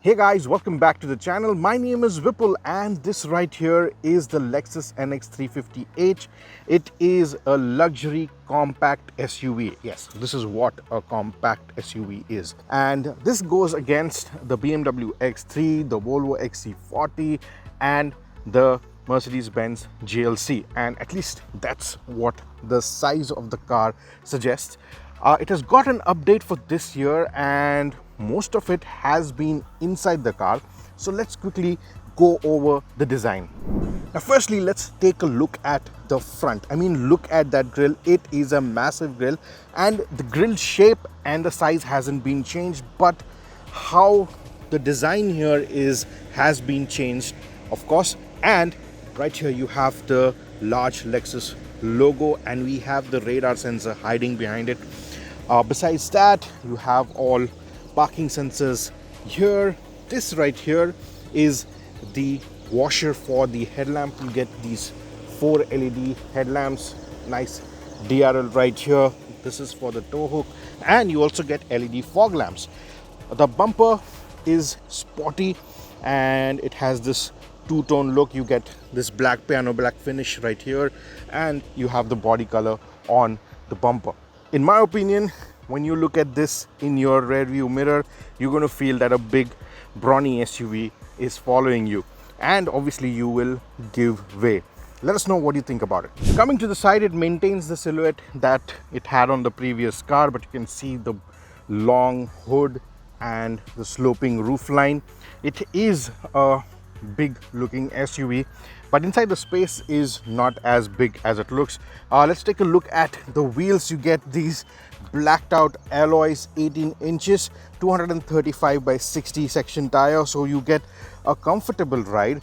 Hey guys, welcome back to the channel. My name is Vipul and this right here is the Lexus NX 350h. It is a luxury compact SUV. Yes, this is what a compact SUV is. And this goes against the BMW X3, the Volvo XC40 and the Mercedes-Benz GLC. And at least that's what the size of the car suggests. It has got an update for this year and most of it has been inside the car. So let's quickly go over the design. Now firstly, let's take a look at the front. I mean, look at that grille. It is a massive grille and the grille shape and the size hasn't been changed, but how the design here has been changed, of course. And right here you have the large Lexus logo and we have the radar sensor hiding behind it. Besides that, you have all parking sensors here. This right here is the washer for the headlamp. You get these 4 LED headlamps, nice DRL right here. This is for the tow hook and you also get LED fog lamps. The bumper is sporty and it has this two-tone look. You get this black piano black finish right here and you have the body color on the bumper. In my opinion, when you look at this in your rear view mirror, you're going to feel that a big brawny SUV is following you and obviously you will give way. Let us know what you think about it. Coming to the side, it maintains the silhouette that it had on the previous car, but you can see the long hood and the sloping roof line. It is a big looking SUV, but inside the space is not as big as it looks. Let's take a look at the wheels. You get these blacked out alloys, 18 inches, 235 by 60 section tire, so you get a comfortable ride.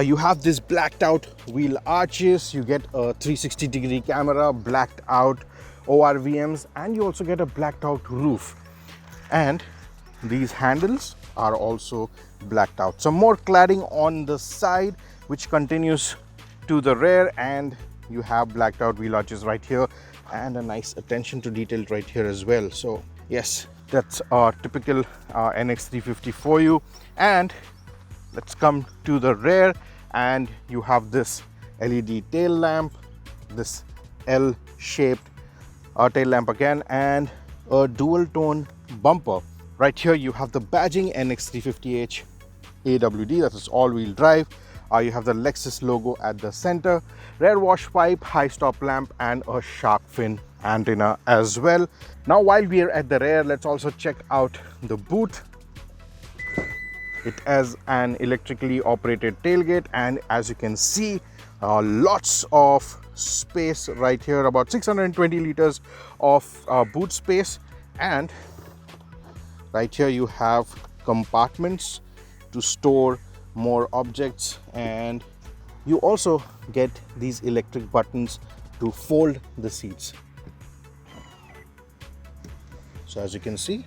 You have this blacked out wheel arches, you get a 360-degree camera, blacked out ORVMs, and you also get a blacked out roof. And these handles are also blacked out. Some more cladding on the side which continues to the rear, and you have blacked out wheel arches right here and a nice attention to detail right here as well. So yes, that's a typical NX 350 for you. And let's come to the rear and you have this LED tail lamp, this L-shaped tail lamp again, and a dual tone bumper. Right here you have the badging NX 350h AWD, that is all-wheel drive. You have the Lexus logo at the center, rear wash pipe, high stop lamp, and a shark fin antenna as well. Now while we are at the rear, let's also check out the boot. It has an electrically operated tailgate, and as you can see, lots of space right here, about 620 liters of boot space. And right here you have compartments to store more objects, and you also get these electric buttons to fold the seats. So as you can see,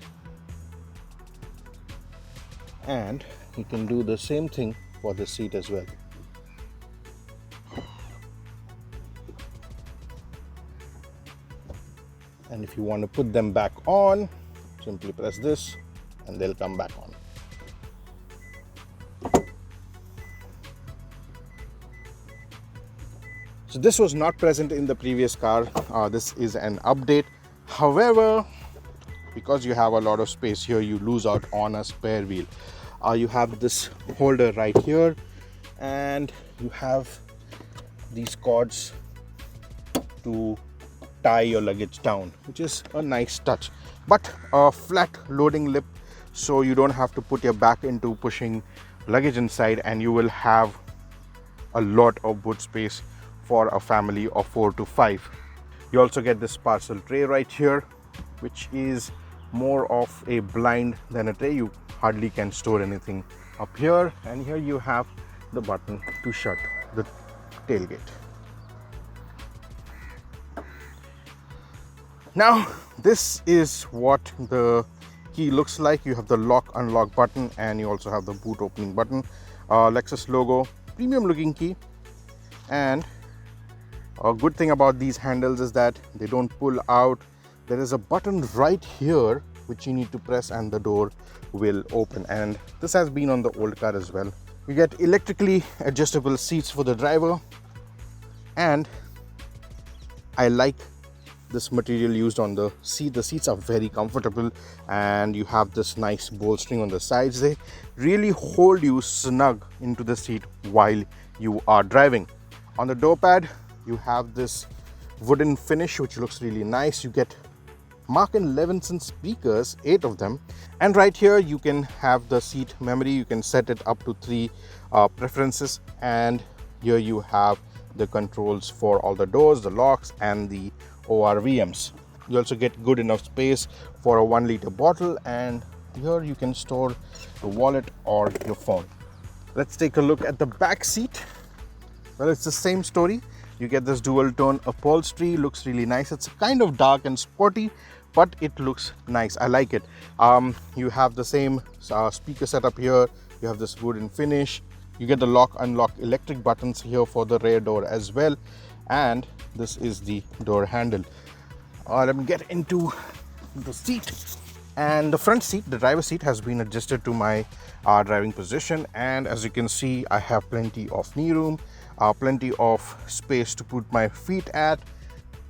and you can do the same thing for the seat as well. And if you want to put them back on, simply press this and they'll come back on. So this was not present in the previous car. This is an update. However, because you have a lot of space here, you lose out on a spare wheel. You have this holder right here and you have these cords to tie your luggage down, which is a nice touch, but a flat loading lip, so you don't have to put your back into pushing luggage inside, and you will have a lot of boot space for a family of 4 to 5. You also get this parcel tray right here, which is more of a blind than a tray. You hardly can store anything up here, and here you have the button to shut the tailgate. Now this is what the key looks like. You have the lock unlock button and you also have the boot opening button. Lexus logo, premium looking key. And a good thing about these handles is that they don't pull out. There is a button right here which you need to press and the door will open. And this has been on the old car as well. You get electrically adjustable seats for the driver, and I like this material used on the seat. The seats are very comfortable, and you have this nice bolstering on the sides. They really hold you snug into the seat while you are driving. On the door pad, you have this wooden finish which looks really nice. You get Mark & Levinson speakers, 8 of them, and right here you can have the seat memory. You can set it up to 3 preferences, and here you have the controls for all the doors, the locks, and the ORVMs. You also get good enough space for a 1-liter bottle, and here you can store the wallet or your phone. Let's take a look at the back seat. Well, it's the same story. You get this dual tone upholstery, looks really nice. It's kind of dark and sporty, but it looks nice. I like it. You have the same speaker setup here. You have this wooden finish. You get the lock unlock electric buttons here for the rear door as well, and this is the door handle. Let me get into the seat. And the front seat, the driver's seat, has been adjusted to my driving position, and as you can see, I have plenty of knee room, plenty of space to put my feet at.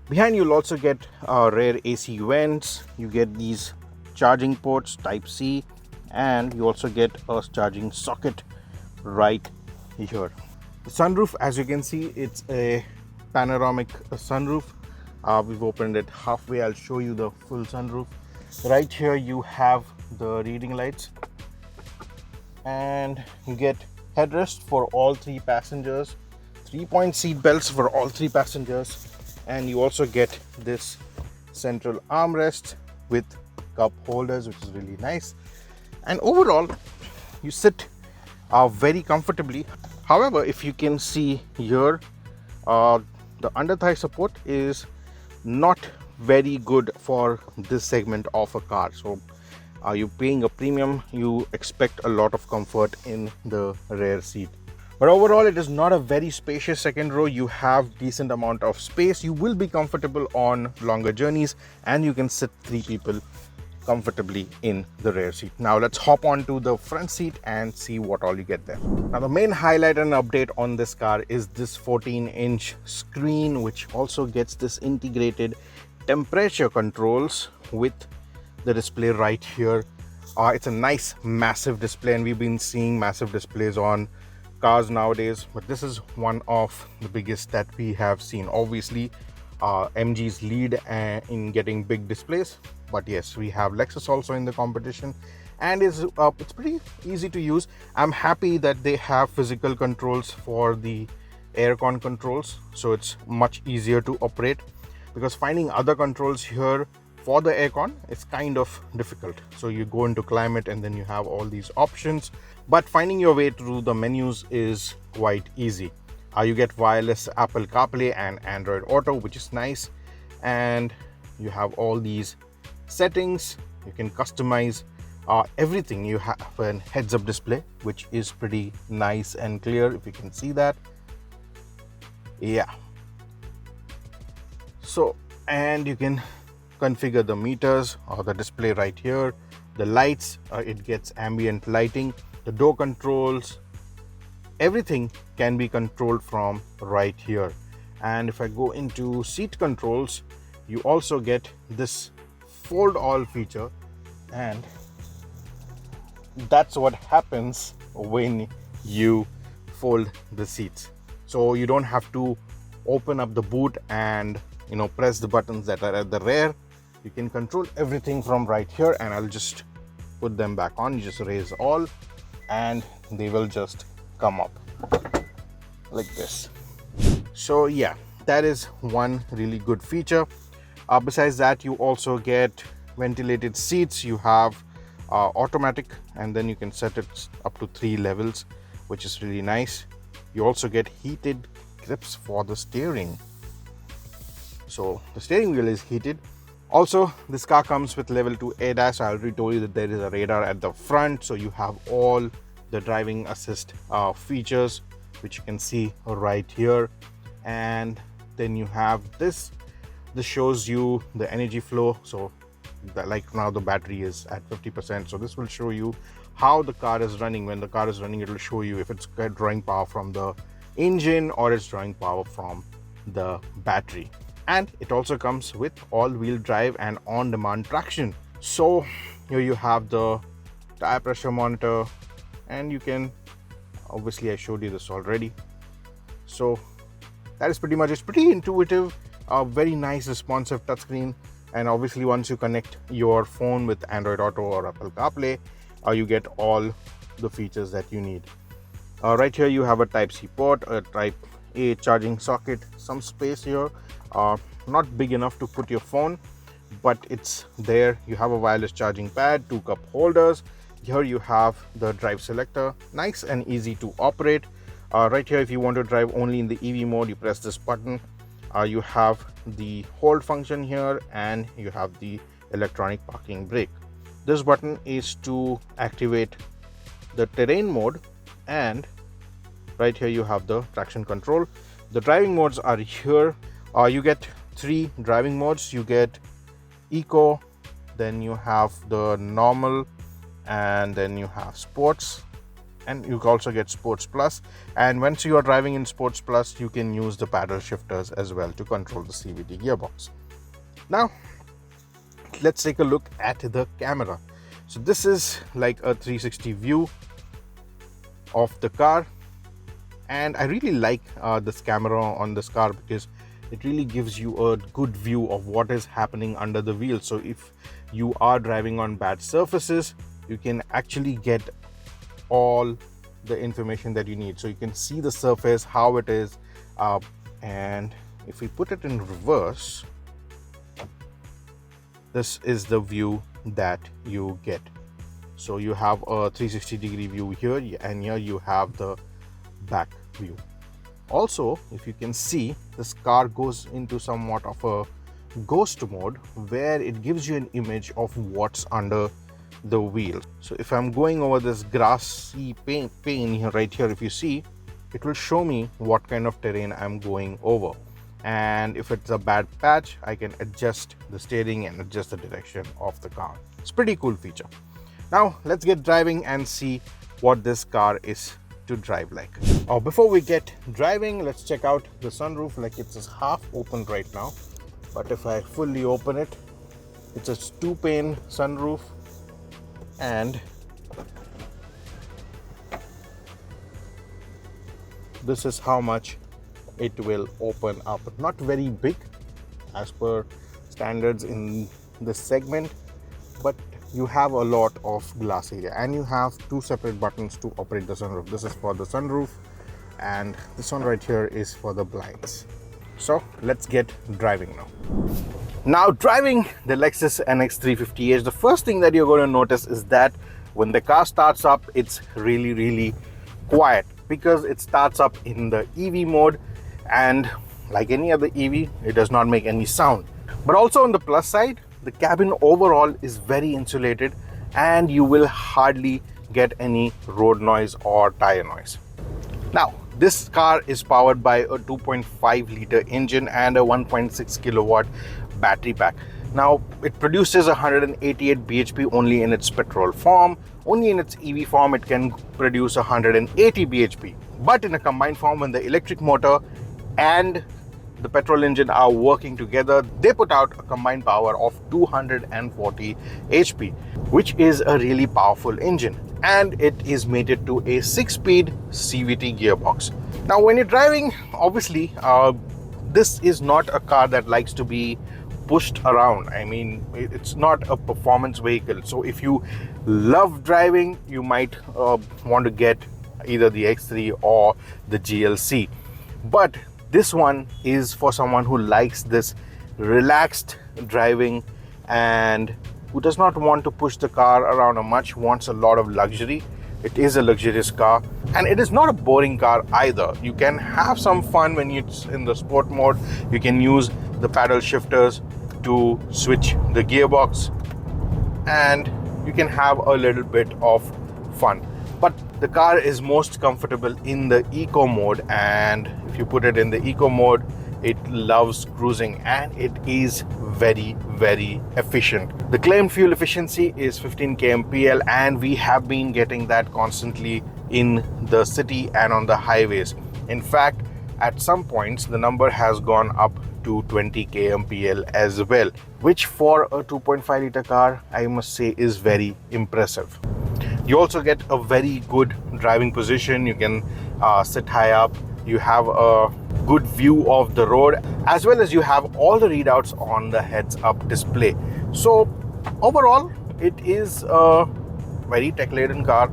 Behind you'll also get rear AC vents. You get these charging ports type C, and you also get a charging socket right here. The sunroof, as you can see, it's a panoramic sunroof. We've opened it halfway. I'll show you the full sunroof. Right here you have the reading lights, and you get headrest for all 3 passengers, 3-point seat belts for all 3 passengers, and you also get this central armrest with cup holders, which is really nice. And overall you sit very comfortably. However, if you can see here, the under thigh support is not very good for this segment of a car. So you're paying a premium, you expect a lot of comfort in the rear seat. But overall, it is not a very spacious second row. You have decent amount of space. You will be comfortable on longer journeys, and you can sit 3 people comfortably in the rear seat. Now let's hop on to the front seat and see what all you get there. Now the main highlight and update on this car is this 14-inch screen, which also gets this integrated temperature controls with the display right here. It's a nice massive display, and we've been seeing massive displays on cars nowadays, but this is one of the biggest that we have seen. Obviously MG's lead in getting big displays, but yes, we have Lexus also in the competition, and it's pretty easy to use. I'm happy that they have physical controls for the aircon controls, so it's much easier to operate, because finding other controls here for the aircon is kind of difficult. So you go into climate and then you have all these options, but finding your way through the menus is quite easy. You get wireless Apple CarPlay and Android Auto, which is nice, and you have all these settings. You can customize everything. You have a heads-up display, which is pretty nice and clear, if you can see that. Yeah. So, and you can configure the meters or the display right here. The lights, it gets ambient lighting. The door controls, everything can be controlled from right here. And if I go into seat controls, you also get this fold all feature, and that's what happens when you fold the seats. So you don't have to open up the boot and press the buttons that are at the rear. You can control everything from right here, and I'll just put them back on. You just raise all and they will just come up like this. So yeah, that is one really good feature. Besides that, you also get ventilated seats. You have automatic, and then you can set it up to 3 levels, which is really nice. You also get heated grips for the steering, so the steering wheel is heated. Also, this car comes with level 2 ADAS. I already told you that there is a radar at the front, so you have all the driving assist features, which you can see right here. And then you have this shows you the energy flow, so like now the battery is at 50%. So this will show you how the car is running. When the car is running, it will show you if it's drawing power from the engine or it's drawing power from the battery. And it also comes with all-wheel drive and on-demand traction. So here you have the tire pressure monitor, and you can, obviously I showed you this already. So that is pretty much, it's pretty intuitive, a very nice responsive touchscreen. And obviously once you connect your phone with Android Auto or Apple CarPlay, you get all the features that you need. Right here you have a Type-C port, a Type A charging socket, some space here, not big enough to put your phone, but it's there. You have a wireless charging pad, 2 cup holders. Here you have the drive selector, nice and easy to operate. Right here, if you want to drive only in the EV mode, you press this button. You have the hold function here, and you have the electronic parking brake. This button is to activate the terrain mode, and right here you have the traction control. The driving modes are here. You get 3 driving modes. You get Eco, then you have the normal, and then you have Sports, and you also get Sports Plus. And once you are driving in Sports Plus, you can use the paddle shifters as well to control the CVT gearbox. Now let's take a look at the camera. So this is like a 360 view of the car, and I really like this camera on this car because it really gives you a good view of what is happening under the wheel. So if you are driving on bad surfaces, you can actually get all the information that you need. So you can see the surface, how it is, and if we put it in reverse, this is the view that you get. So you have a 360-degree view here, and here you have the back view. Also, if you can see, this car goes into somewhat of a ghost mode where it gives you an image of what's under the wheel. So if I'm going over this grassy pane here, right here, if you see, it will show me what kind of terrain I'm going over. And if it's a bad patch, I can adjust the steering and adjust the direction of the car. It's a pretty cool feature. Now let's get driving and see what this car is to drive like. Before we get driving, let's check out the sunroof. Like, it's half open right now, but if I fully open it, it's a 2-pane sunroof, and this is how much it will open up. Not very big as per standards in this segment, but you have a lot of glass area, and you have 2 separate buttons to operate the sunroof. This is for the sunroof, and this one right here is for the blinds. So let's get driving now. Now driving the Lexus NX 350h, the first thing that you're going to notice is that when the car starts up, it's really quiet because it starts up in the EV mode, and like any other EV, it does not make any sound. But also on the plus side, the cabin overall is very insulated, and you will hardly get any road noise or tire noise. Now, this car is powered by a 2.5 liter engine and a 1.6 kilowatt battery pack. Now, it produces 188 bhp only in its petrol form. Only in its EV form, it can produce 180 bhp. But in a combined form, when the electric motor and the petrol engine are working together, they put out a combined power of 240 HP, which is a really powerful engine. And it is mated to a 6-speed CVT gearbox. Now, when you're driving, obviously, this is not a car that likes to be pushed around. I mean, it's not a performance vehicle. So if you love driving, you might want to get either the X3 or the GLC. But this one is for someone who likes this relaxed driving and who does not want to push the car around much, wants a lot of luxury. It is a luxurious car, and it is not a boring car either. You can have some fun when it's in the sport mode. You can use the paddle shifters to switch the gearbox, and you can have a little bit of fun. But the car is most comfortable in the eco mode, and if you put it in the eco mode, It loves cruising and it is very, very efficient. The claimed fuel efficiency is 15 kmpl, and we have been getting that constantly in the city and on the highways. In fact, at some points the number has gone up to 20 kmpl as well, which for a 2.5 liter car, I must say, is very impressive. You also get a very good driving position. You can sit high up. You have a good view of the road, as well as you have all the readouts on the heads-up display. So overall, it is a very tech-laden car.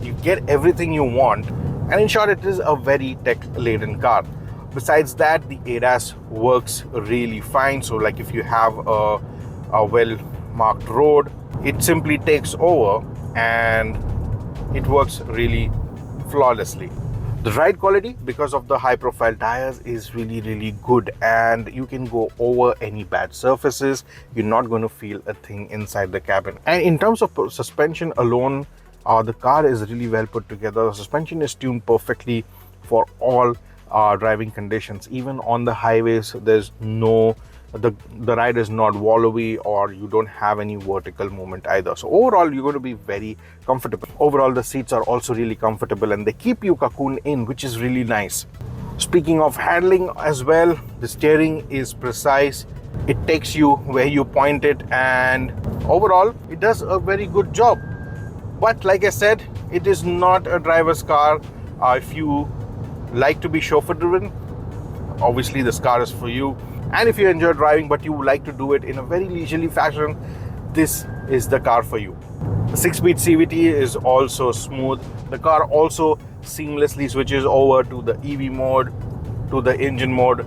You get everything you want, and in short, it is a very tech-laden car. Besides that, the ADAS works really fine. So like if you have a well-marked road, it simply takes over and it works really flawlessly. The ride quality, because of the high profile tires, is really, really good, and you can go over any bad surfaces. You're not going to feel a thing inside the cabin. And in terms of suspension alone, the car is really well put together. The suspension is tuned perfectly for all driving conditions. Even on the highways, there's no the ride is not wallowy, or you don't have any vertical movement either. So overall, you're going to be very comfortable. Overall, the seats are also really comfortable, and they keep you cocooned in, which is really nice. Speaking of handling as well, the steering is precise. It takes you where you point it, and overall, it does a very good job. But like I said, it is not a driver's car. If you like to be chauffeur driven, obviously this car is for you. And if you enjoy driving but you would like to do it in a very leisurely fashion, this is the car for you. The 6-speed CVT is also smooth. The car also seamlessly switches over to the EV mode, to the engine mode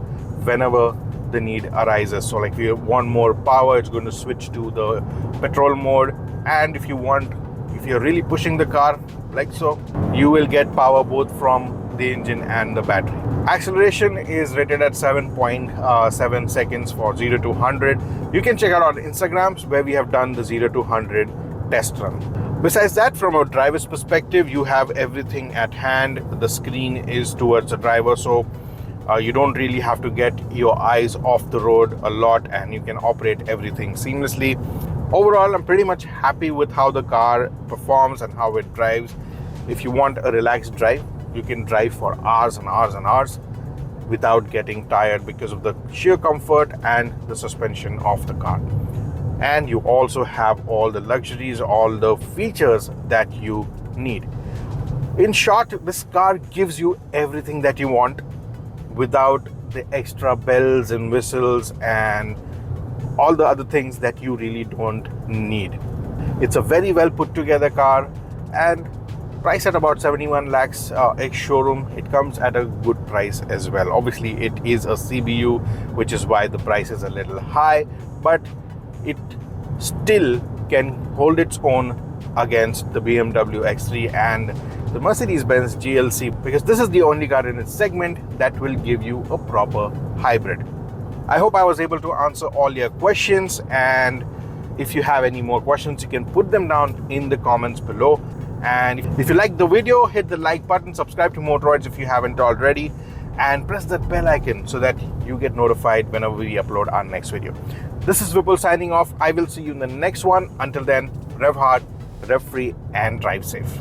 whenever the need arises. So like if you want more power, it's going to switch to the petrol mode. And if you're really pushing the car like so, you will get power both from the engine and the battery. Acceleration is rated at 7.7 seconds for 0 to 100. You can check out our Instagrams where we have done the 0 to 100 test run. Besides that, from a driver's perspective, you have everything at hand. The screen is towards the driver, so you don't really have to get your eyes off the road a lot, and you can operate everything seamlessly. Overall, I'm pretty much happy with how the car performs and how it drives. If you want a relaxed drive, you can drive for hours and hours and hours without getting tired because of the sheer comfort and the suspension of the car. And you also have all the luxuries, all the features that you need. In short, this car gives you everything that you want without the extra bells and whistles and all the other things that you really don't need. It's a very well put together car, and priced at about 71 lakhs ex-showroom, it comes at a good price as well. Obviously, it is a CBU, which is why the price is a little high, but it still can hold its own against the BMW X3 and the Mercedes-Benz GLC, because this is the only car in its segment that will give you a proper hybrid. I hope I was able to answer all your questions, and if you have any more questions, you can put them down in the comments below. And if you like the video, hit the like button, subscribe to Motoroids if you haven't already, and press that bell icon so that you get notified whenever we upload our next video. This is Vipul signing off. I will see you in the next one. Until then, rev hard, rev free, and drive safe.